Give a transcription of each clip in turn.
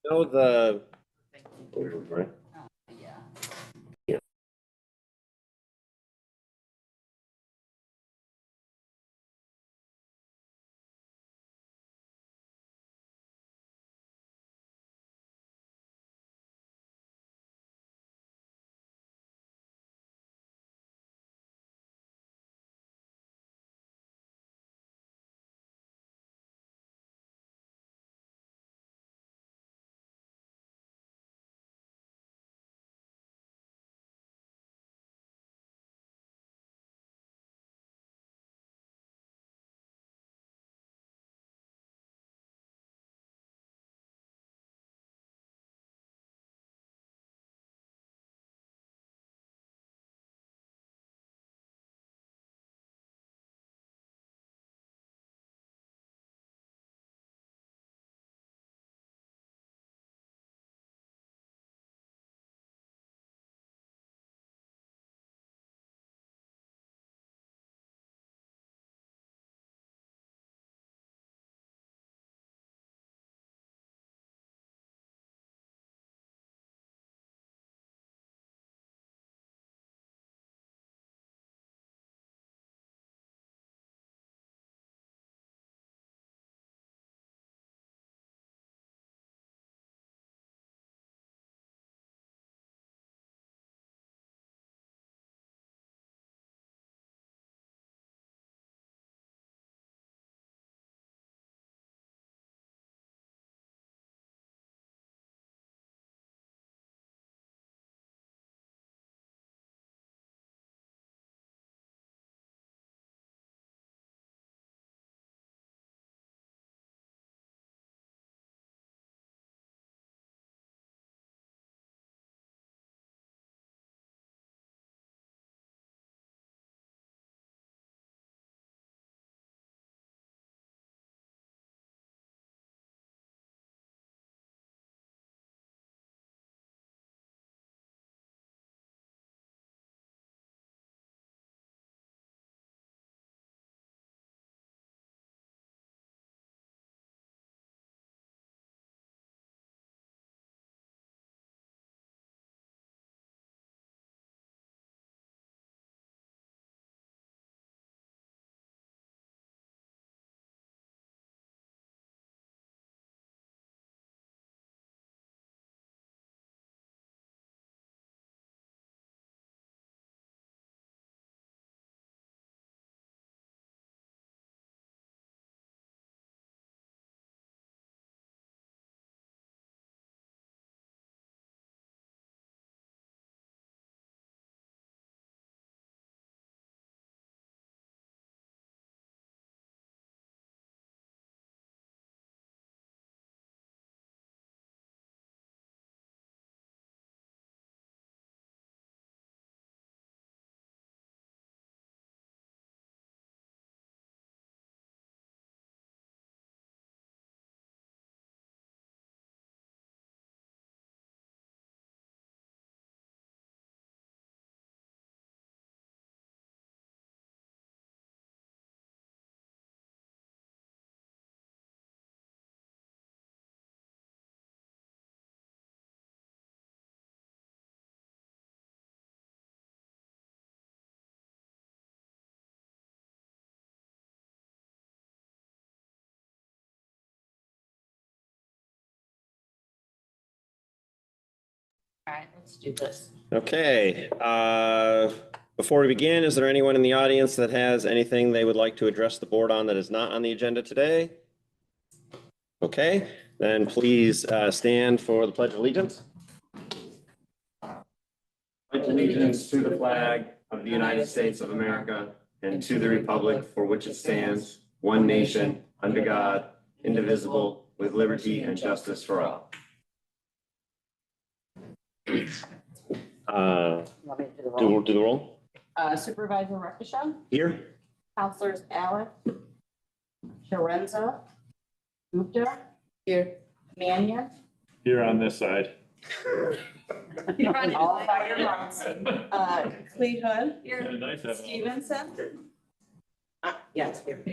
know the. Yeah. All right, let's do this. Okay, before we begin, is there anyone in the audience that has anything they would like to address the board on that is not on the agenda today? Okay, then please stand for the Pledge of Allegiance. Pledge allegiance to the flag of the United States of America and to the republic for which it stands, one nation, under God, indivisible, with liberty and justice for all. Want me to do the roll? Do the roll. Supervisor Rukisha, Here. Counselors Allen, Sharenza, Gupta. Here. Mannion. Here on this side. All by your marks. Cleveland. Yeah, nice having all Stevenson. Yes, here.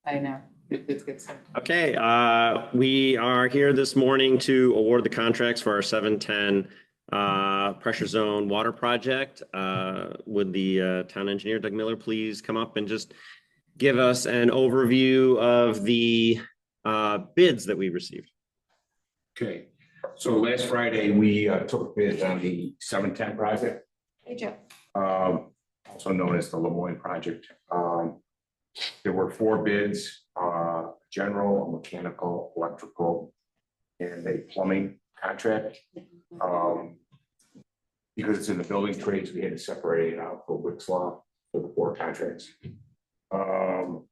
I know. Okay, we are here this morning to award the contracts for our 710 pressure zone water project. Would the town engineer, Doug Miller, please come up and just give us an overview of the bids that we received? Okay, so last Friday, we took bids on the 710 project, Hey, Joe. also known as the Lemoyne project. There were 4 bids, general, mechanical, electrical, and a plumbing contract. Because it's in the building trades, we had to separate it out for Wick's Law for the 4 contracts. The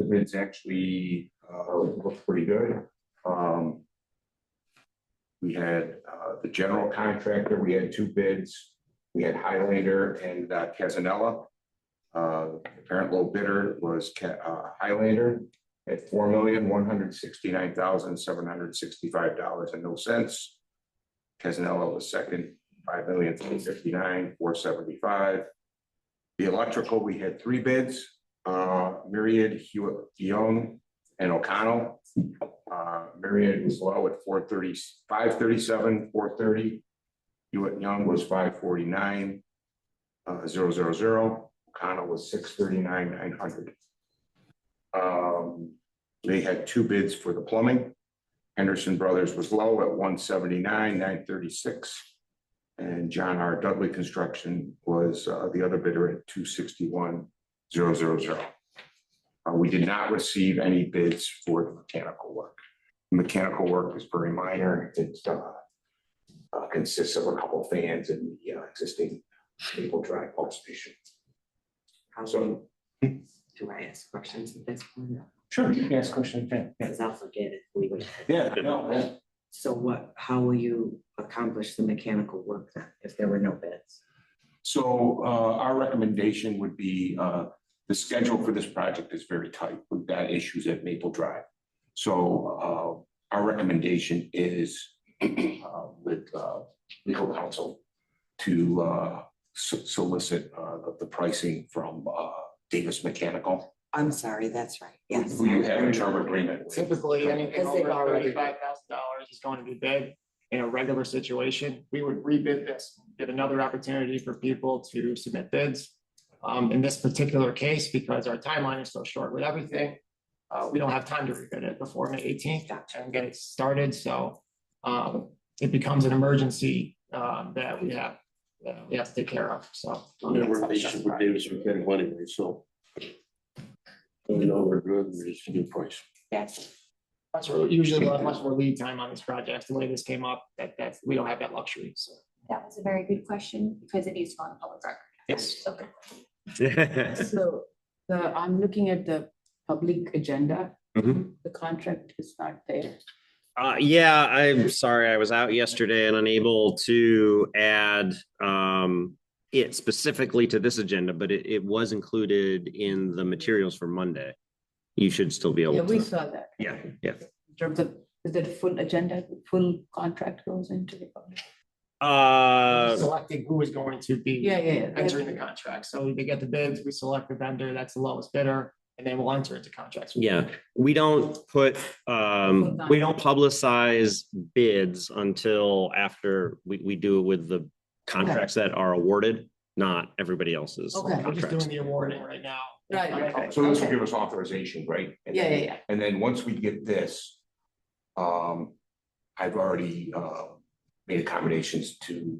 bids actually look pretty good. We had the general contractor, we had 2 bids. We had Highlander and Casanella. The apparent low bidder was Highlander at $4,169,765.00. Casanella was second, $5,359,475. The electrical, we had 3 bids, Myriad, Hewitt, Young, and O'Connell. Myriad was low at $537,430. Hewitt Young was $549,000. O'Connell was $639,900. They had 2 bids for the plumbing. Henderson Brothers was low at $179,936. And John R. Dudley Construction was the other bidder at $261,000. We did not receive any bids for the mechanical work. Mechanical work is very minor. It consists of a couple fans in the existing Maple Drive pump station. So, Do I ask questions at this point? sure, you can ask questions. Because I'll forget it. We would. Yeah, no, So how will you accomplish the mechanical work then, if there were no bids? So our recommendation would be, the schedule for this project is very tight. We've got issues at Maple Drive. So our recommendation is with legal counsel to solicit the pricing from Davis Mechanical. I'm sorry, that's right. Yes. Who you have a term agreement with. Typically, anything Because they've over already- $35,000 is going to be bid. In a regular situation, we would rebid this, get another opportunity for people to submit bids. In this particular case, because our timeline is so short with everything, we don't have time to rebid it before May 18th and get it started. So it becomes an emergency that we have to take care of. So. Yeah, we're patient with Davis Mechanical anyway, so. We know we're good, we just need a price. Yes. That's where usually we'll have much more lead time on these projects. The way this came up, that's, we don't have that luxury, so. That was a very good question because it is on public record. Yes. Okay. So I'm looking at the public agenda. Mhm. The contract is not there. Yeah, I'm sorry, I was out yesterday and unable to add it specifically to this agenda, but it was included in the materials for Monday. You should still be Yeah, able we to. saw that. Yeah, yeah. In terms of, is that full agenda, full contract goes into the public? Selecting who is going to be Yeah. entering the contract. So we get the bids, we select the vendor, that's the lowest bidder, and then we'll enter into contracts. Yeah, we don't put, we don't publicize bids until after we do it with the contracts that are awarded, not everybody else's Okay. We're just contracts. doing the awarding right now. Right. So this will give us authorization, right? And then- Yeah. And then once we get this, I've already made accommodations to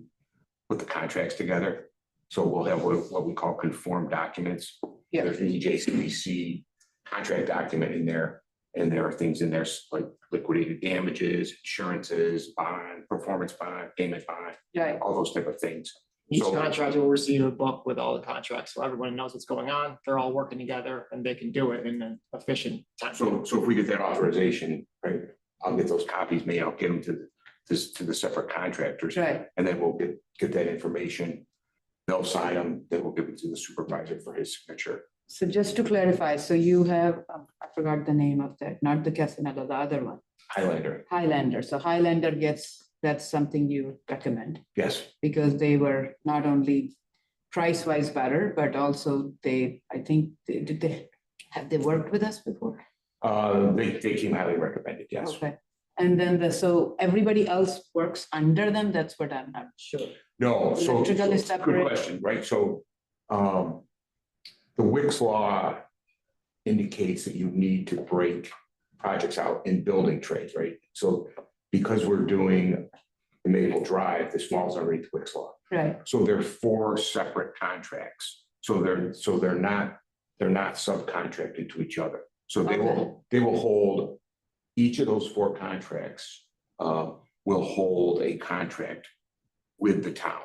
put the contracts together. So we'll have what we call conformed documents. Yeah. There's an EJCBC contract document in there, and there are things in there like liquidated damages, insurances, bond, performance bond, payment bond, Right. all those type of things. Each So- contractor will receive a book with all the contracts, so everyone knows what's going on. They're all working together and they can do it in an efficient time. So if we get that authorization, right, I'll get those copies made, I'll get them to the separate contractors. Right. And then we'll get that information. They'll sign them, then we'll give it to the supervisor for his signature. So just to clarify, so you have, I forgot the name of that, not the Casanova, the other one, Highlander, Highlander. So Highlander that's something you recommend yes, because they were not only price wise better, but also I think, did they Have they worked with us before? They came highly recommended, yes. Okay. And then so everybody else works under them? That's what I'm not sure. No, so. Electrical is Good separate. question, right? So, the Wicks law indicates that you need to break projects out in building trades, right? So because we're doing the Maple Drive, this falls underneath Wicks law. Right, So they're 4 separate contracts. So they're not subcontracted to each other. So they will hold, each of those 4 contracts will hold a contract with the town,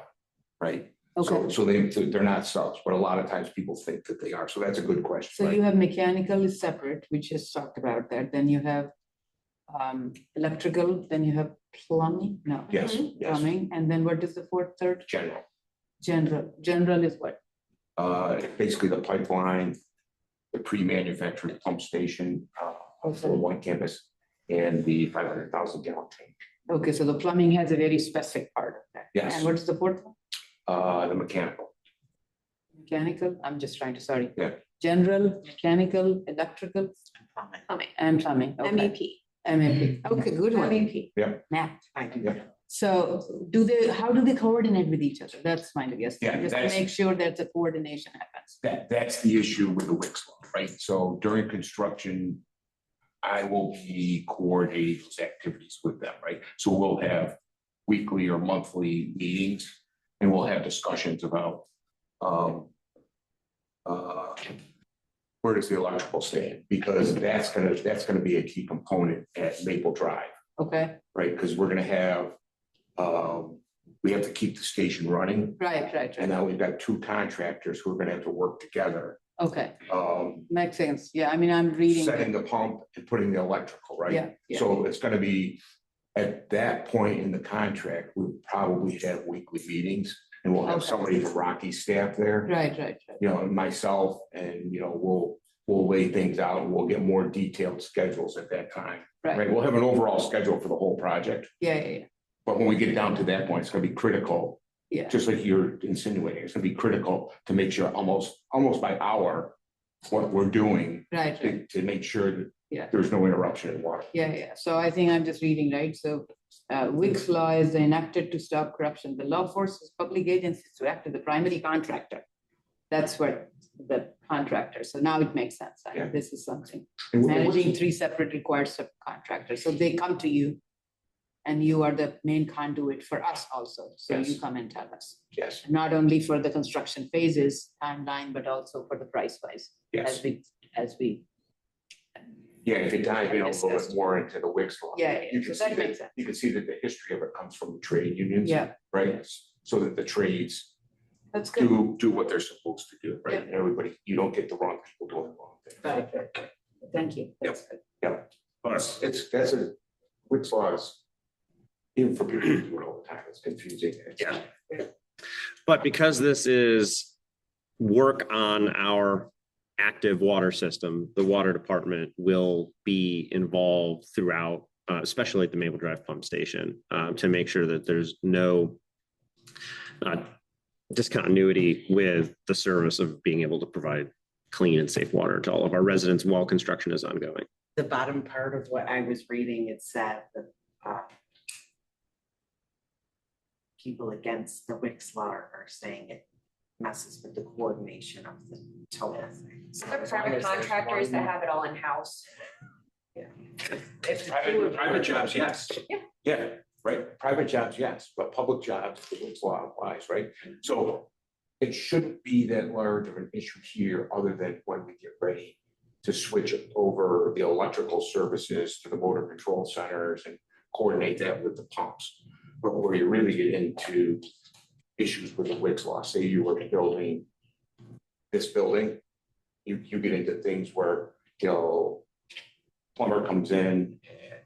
right? okay. So they're not subs, but a lot of times people think that they are. So that's a good question. So right? you have mechanical is separate, we just talked about that. Then you have electrical, then you have plumbing, no. Yes, yes, Plumbing, and then what is the third? general. General is what? Basically the pipeline, the pre-manufactured pump station for one campus, and the 500,000 gallon tank. Okay, so the plumbing has a very specific part of that. Yes. And what's the fourth one? The mechanical. Mechanical, I'm just trying to, sorry. Yeah. General, mechanical, electrical, Plumbing. and plumbing, okay. MEP. MEP, okay, good one. MEP. Math. Yeah. So how do they coordinate with each other? That's my guess. Yeah, Just to that's- make sure that the coordination happens. That's the issue with the Wicks law, right? So during construction, I will be coordinating those activities with them, right? So we'll have weekly or monthly meetings, and we'll have discussions about where does the electrical stand? Because that's gonna be a key component at Maple Drive, Okay, right? Because we're gonna have we have to keep the station running, right. and now we've got 2 contractors who are gonna have to work together. Okay, makes sense. Yeah, I mean, I'm reading. Setting the pump and putting the electrical, right? Yeah. So it's gonna be, at that point in the contract, we'll probably have weekly meetings, and we'll have Okay. somebody from Rocky's staff there. Right. You know, and myself, and, you know, we'll lay things out, and we'll get more detailed schedules at that time. Right, we'll have an overall schedule for the whole project, Yeah. but when we get down to that point, it's gonna be critical, Yeah, just like you're insinuating, it's gonna be critical to make sure almost by hour what we're doing right. to make sure that Yeah. there's no interruption in water. Yeah. So I think I'm just reading, right? So Wicks law is enacted to stop corruption. The law forces public agencies to act as the primary contractor. That's what the contractor. So now it makes sense. Yeah. This is something. And what's- Managing 3 separate required subcontractors. So they come to you and you are the main conduit for us also. So you Yes. come and tell us, Yes, not only for the construction phases timeline, but also for the price wise. yes. As we. Yeah, if you dive in a little bit more into the Wicks law. Yeah, You can so that see makes that, sense. you can see that the history of it comes from the trade unions. Yeah, Right, so that the trades that's good. do what they're supposed to do, right? Yeah. And everybody, you don't get the wrong people doing the wrong thing. Right. Thank you. That's good. But that's a, Wicks law is, even for people who do it all the time, it's confusing. It's- Yeah. But because this is work on our active water system, the water department will be involved throughout, especially at the Maple Drive pump station, to make sure that there's no discontinuity with the service of being able to provide clean and safe water to all of our residents while construction is ongoing. The bottom part of what I was reading, it said that people against the Wicks law are saying it messes with the coordination of the total thing. So They're as long private as there's contractors that one- have it all in-house. If Private jobs, yes. Yeah. Yeah, right, private jobs, yes, but public jobs, the Wicks law applies, right? So it shouldn't be that large of an issue here, other than when we get ready to switch over the electrical services to the motor control centers and coordinate that with the pumps. But where you really get into issues with the Wicks law, say you were building this building, you get into things where, you know, plumber comes in and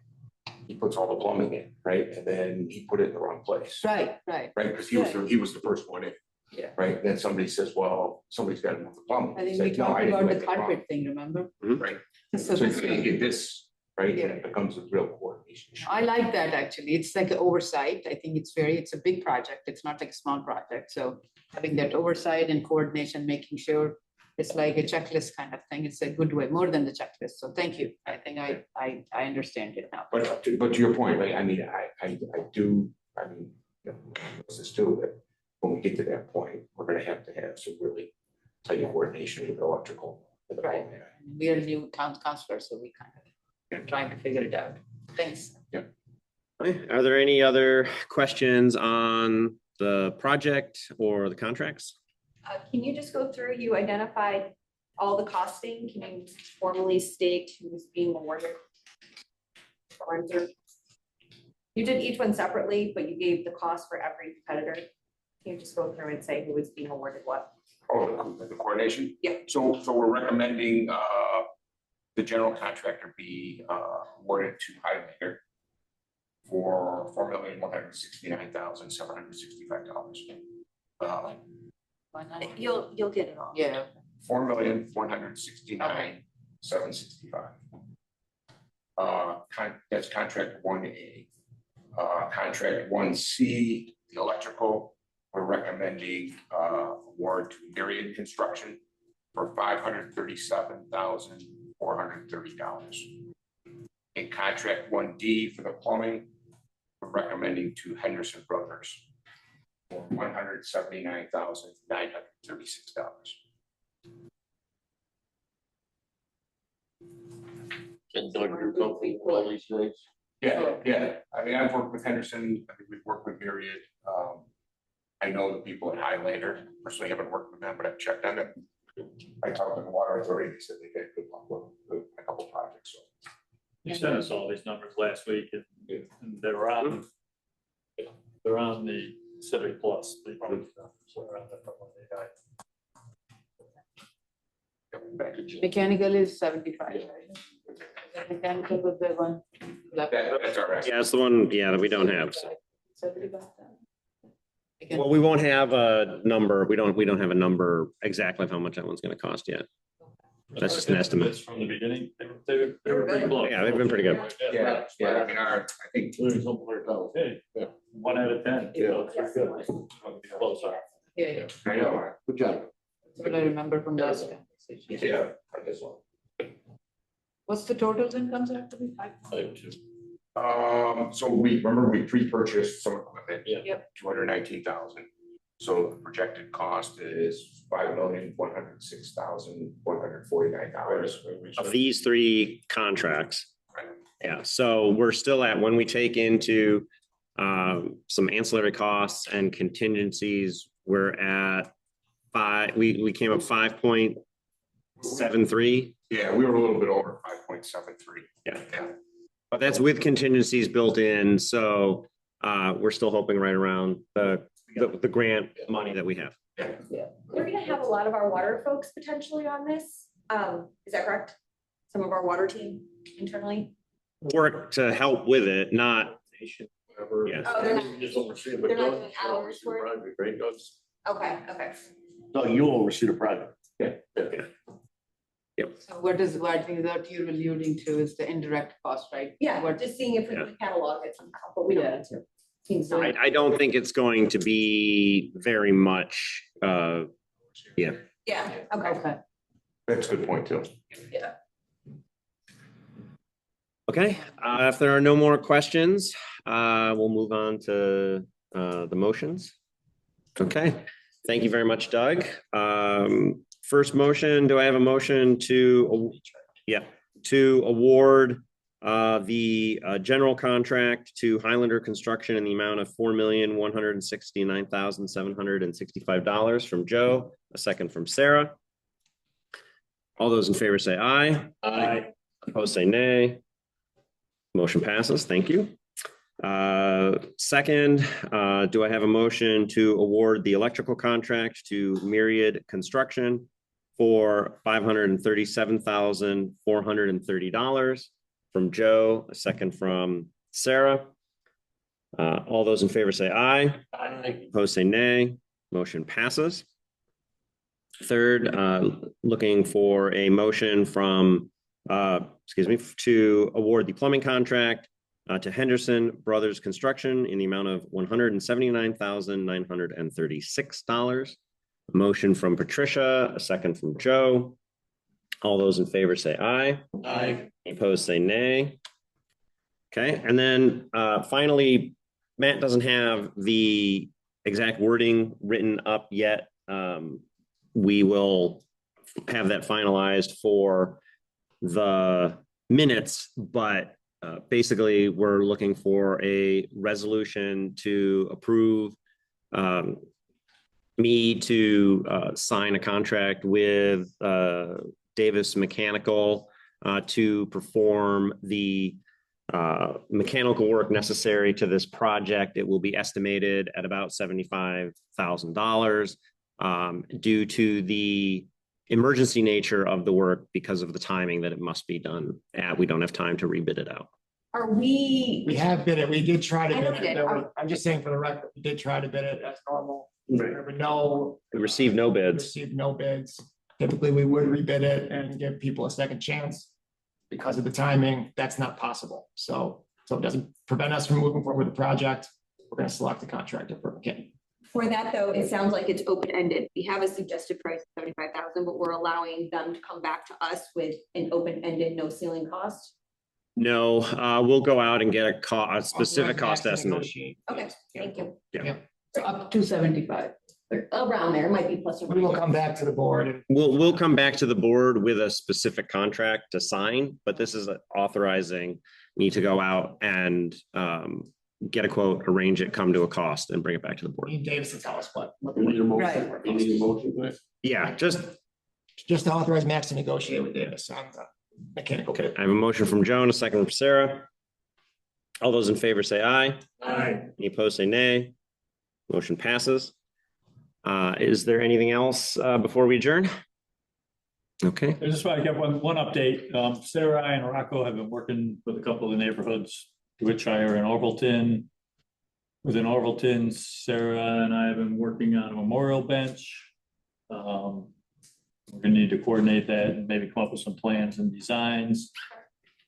he puts all the plumbing in, right? And then he put it in the wrong place, Right. right? Because he was the first one in. Yeah. Right? Then somebody says, well, somebody's got to move the plumbing. I think It's we like, no, talked I didn't about do the anything wrong. carpet thing, remember? Right. So So this- you get this, right? Yeah. And it becomes a real coordination issue. I like that actually. It's like an oversight. I think it's a big project. It's not like a small project. So having that oversight and coordination, making sure It's like a checklist kind of thing. It's a good way, more than the checklist. So thank you. I think I understand it now. But to your point, like, I mean, I do, I mean, you know, this is still that when we get to that point, we're gonna have to have some really tight coordination with electrical. Right. We are new town councilors, so we kind of trying to figure it out. Thanks. Okay. Are there any other questions on the project or the contracts? Can you just go through, you identified all the costing, can you formally state who's being awarded? You did each one separately, but you gave the cost for every competitor. Can you just go through and say who is being awarded what? Oh, the coordination? Yeah. So we're recommending, the general contractor be, awarded to Highlander for $4,169,765. You'll get it all. Yeah. $4,169,765. That's contract 1A. Contract 1C, the electrical, we're recommending award to Myriad Construction for $537,430. In contract 1D for the plumbing, we're recommending to Henderson Brothers for $179,936. And Doug, you're comfortable with all these things? Yeah. I mean, I've worked with Henderson, I think we've worked with Myriad. I know the people at Highlander, personally haven't worked with them, but I've checked on it. I talked to the water authority, they said they had good luck with a couple projects, so. You sent us all these numbers last week and they're on the Civic Plus. So they're on there from what they got. Mechanical is 75. Right? Mechanical with the one. That's all right. Yeah, it's the one, yeah, that we don't have. So. 75. Well, we won't have a number. We don't have a number exactly of how much that one's gonna cost yet. That's just an estimate. From the beginning, they were pretty close. Yeah, they've been pretty good. Yeah, I mean, I think. Hey, 1 out of 10. Yeah. It's pretty good. Closer. Yeah, I know. Good job. that's what I remember from last time. Yeah, I guess so. What's the total then comes out to be 5? 5-2. So we pre-purchased some equipment. Yeah. Yep. 219,000. So the projected cost is $5,106,149. Of these three contracts. Yeah, so we're still at, when we take into some ancillary costs and contingencies, we're at we came up 5.73. Yeah, we were a little bit over 5.73. Yeah. But that's with contingencies built in, so we're still hoping right around the grant money that we have. We're gonna have a lot of our water folks potentially on this. Is that correct? Some of our water team internally? Work to help with it, not, Whatever. Yeah. Oh, they're not- Just oversee it, but they're not Doug, doing you'll hours oversee the work? project, right, Doug? Okay. Doug, you'll oversee the project. So what you're alluding to is the indirect cost, right? Yeah, What, just seeing if we can catalog it somehow, but we don't need to. Seems fine. I don't think it's going to be very much, Yeah, okay. okay. That's a good point too. okay, if there are no more questions, we'll move on to the motions. Okay, thank you very much, Doug. First motion, do I have a motion to award the general contract to Highlander Construction in the amount of $4,169,765 from Joe, a second from Sarah. All those in favor say aye. Aye. Opposed say nay. Motion passes. Thank you. Second, do I have a motion to award the electrical contract to Myriad Construction for $537,430 from Joe, a second from Sarah. All those in favor say aye. Aye. Opposed say nay. Motion passes. Third, looking for a motion from, to award the plumbing contract to Henderson Brothers Construction in the amount of $179,936 A motion from Patricia, a second from Joe. All those in favor say aye. Aye. Any opposed, say nay. Okay, and then finally, Matt doesn't have the exact wording written up yet. We will have that finalized for the minutes, but basically, we're looking for a resolution to approve me to sign a contract with Davis Mechanical to perform the mechanical work necessary to this project. It will be estimated at about $75,000 due to the emergency nature of the work because of the timing that it must be done at. We don't have time to rebid it out. Are we? We have bid it, we did try to I know bid we it. did. I'm just saying for the record, we did try to bid it as normal. Right. There were no, We received no bids. received no bids. Typically, we would rebid it and give people a second chance. Because of the timing, that's not possible. So it doesn't prevent us from moving forward with the project. We're gonna select a contractor for McKinney. For that, though, it sounds like it's open-ended. We have a suggested price of 75,000, but we're allowing them to come back to us with an open-ended, no ceiling cost. No, we'll go out and get a specific cost estimate. Negotiate. Okay, thank you. So up to 75. Around there, it might be plus or We will minus. come back to the board and We'll come back to the board with a specific contract to sign, but this is authorizing me to go out and get a quote, arrange it, come to a cost and bring it back to the board. need Davis to tell us what. You need a motion, Right. you need a motion for that? Yeah, just, Just to authorize Max to negotiate with Davis on the mechanical bid. I have a motion from Joan, a second from Sarah. All those in favor say aye. Aye. Any opposed, say nay. Motion passes. Is there anything else before we adjourn? Okay, I just want to get one update. Sarah and Rocco have been working with a couple of neighborhoods, Dwitshire and Orvilleton. Within Orvilleton, Sarah and I have been working on a memorial bench. We're gonna need to coordinate that and maybe come up with some plans and designs.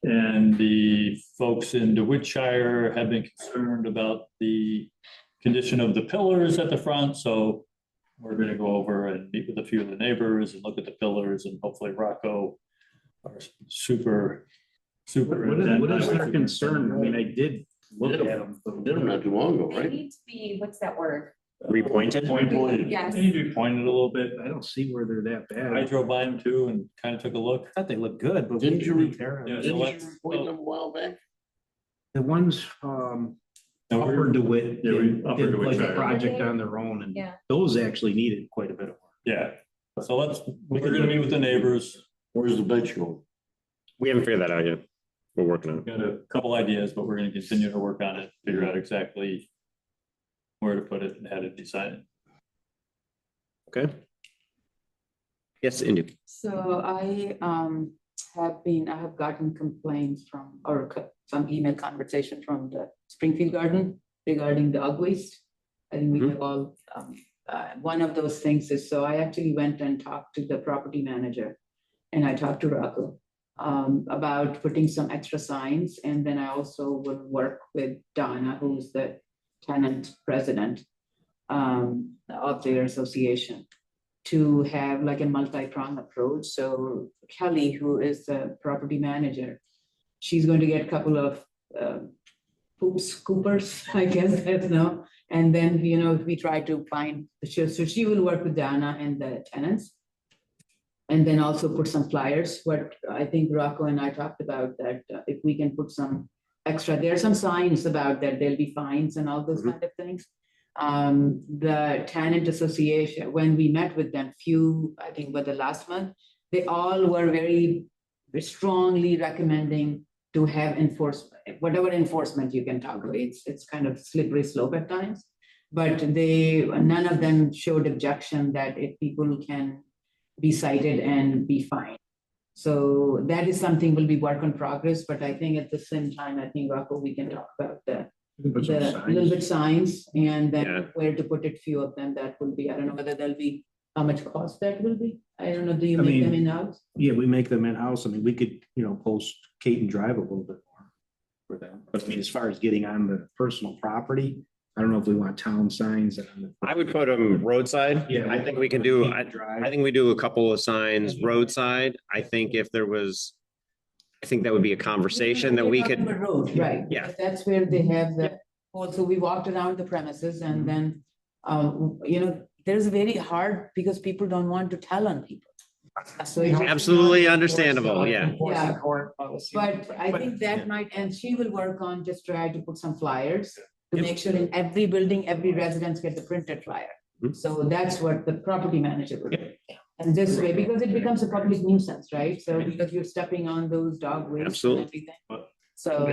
And the folks in DeWittshire have been concerned about the condition of the pillars at the front, so we're gonna go over and meet with a few of the neighbors and look at the pillars, and hopefully Rocco, our super. What is their concern? I mean, I did look at them. Did them not too long ago, They right? need to be, what's that word? repointed. Yes. They need to be pointed a little bit. I don't see where they're that bad. I drove by them too and kind of took a look. thought they looked good, but. we Didn't you didn't care. Yeah, so Didn't you let's- report them a while back? The ones, No, Upper we're- DeWitt Yeah, did Upper did like DeWitt. a project on their own and Yeah. those actually needed quite a bit of work. Yeah, so we're gonna meet with the neighbors. Where's the bench going? We haven't figured that out yet. We're working on it. Got a couple ideas, but we're gonna continue to work on it, figure out exactly where to put it and how to design it. Okay. Yes, Indy. So I have gotten complaints from, or some email conversation from the Springfield Garden regarding the dog waste. I think we Mhm. have all, one of those things is, so I actually went and talked to the property manager. And I talked to Rocco about putting some extra signs, and then I also will work with Donna, who's the tenant president of their association, to have like a multi-pronged approach. So Kelly, who is the property manager, she's going to get a couple of poop scoopers, I guess, no. And then, we try to find, so she will work with Donna and the tenants. And then also put some flyers. What I think Rocco and I talked about that if we can put some extra, there are some signs about that there'll be fines and all those kind of things. The tenant association, when we met with them I think the last month, they all were very strongly recommending to have whatever enforcement you can talk about. It's kind of slippery slope at times, but none of them showed objection that if people can be cited and be fined. So that is something will be work in progress, but I think at the same time, I think Rocco, we can talk about the little bit signs and Yeah. then where to put it, few of them that will be, I don't know whether there'll be, how much cost that will be. I don't know, do you I make them mean, in-house? Yeah, we make them in-house. I mean, we could, post Kate and Drive a little bit more for them. But I mean, as far as getting on the personal property, I don't know if we want town signs on the. I would put them roadside. Yeah. I think we can do, I Drive. think we do a couple of signs roadside. I think if there was, I think that would be a conversation that we We're talking could, about road, right? Yeah. That's where they have the, also we walked around the premises and then, there's very hard because people don't want to tell on people. So it's just absolutely not- understandable, yeah. Enforcing Yeah. court policy. But I think that might, and she will work on just try to put some flyers to make sure in every building, every residence get the printed flyer. Mhm. So that's what the property manager will do. And this way, because it becomes a public nuisance, right? So because you're stepping on those dog waste and Absolutely. everything. So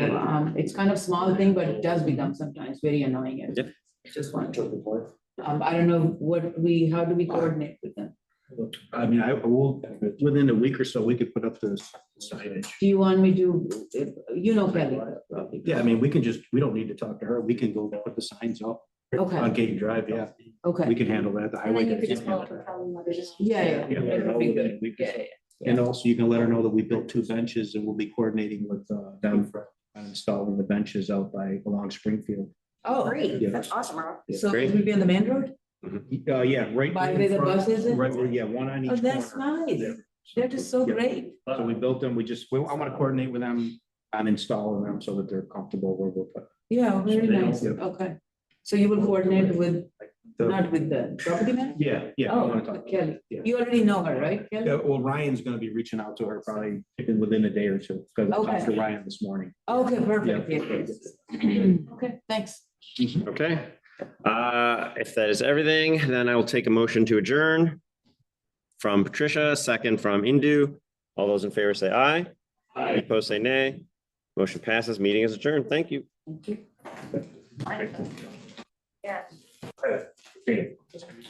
it's kind of small thing, but it does become sometimes very annoying. And Yep. just want to. I don't know how do we coordinate with them? I mean, I will, within a week or so, we could put up the signage. Do you want me to, Kelly? probably. Yeah, I mean, we don't need to talk to her. We can go put the signs up on Okay, Gate Drive, yeah. We okay. can handle that. The And highway. then you guys could just can go handle for it. Kelly Letters. Yeah. Yeah, That'd be good. Yeah. And also you can let her know that we built 2 benches and we'll be coordinating with them for installing the benches out along Springfield. Oh, Great, Yeah. that's awesome, Rob. so Great. it will be on the main road? Yeah, right. By in where the front, bus is? Right, where, yeah, one on each Oh, corner. that's nice. Yeah. That is so Yeah. great. So we built them, I want to coordinate with them on installing them so that they're comfortable where we'll put. Yeah, very So they nice. don't- Okay. So you will coordinate with, not with the property manager? Yeah, I Oh, want to talk. with Kelly. Yeah. You already know her, right, Yeah, Kelly? well, Ryan's gonna be reaching out to her probably within a day or two, because I talked to Okay. Ryan this morning. Okay, perfect. Yeah. Yes. Okay, thanks. Okay. If that is everything, then I will take a motion to adjourn. From Patricia, second from Indu. All those in favor say aye. Aye. Opposed say nay. Motion passes. Meeting is adjourned. Thank you. Thank you. Yeah. Okay.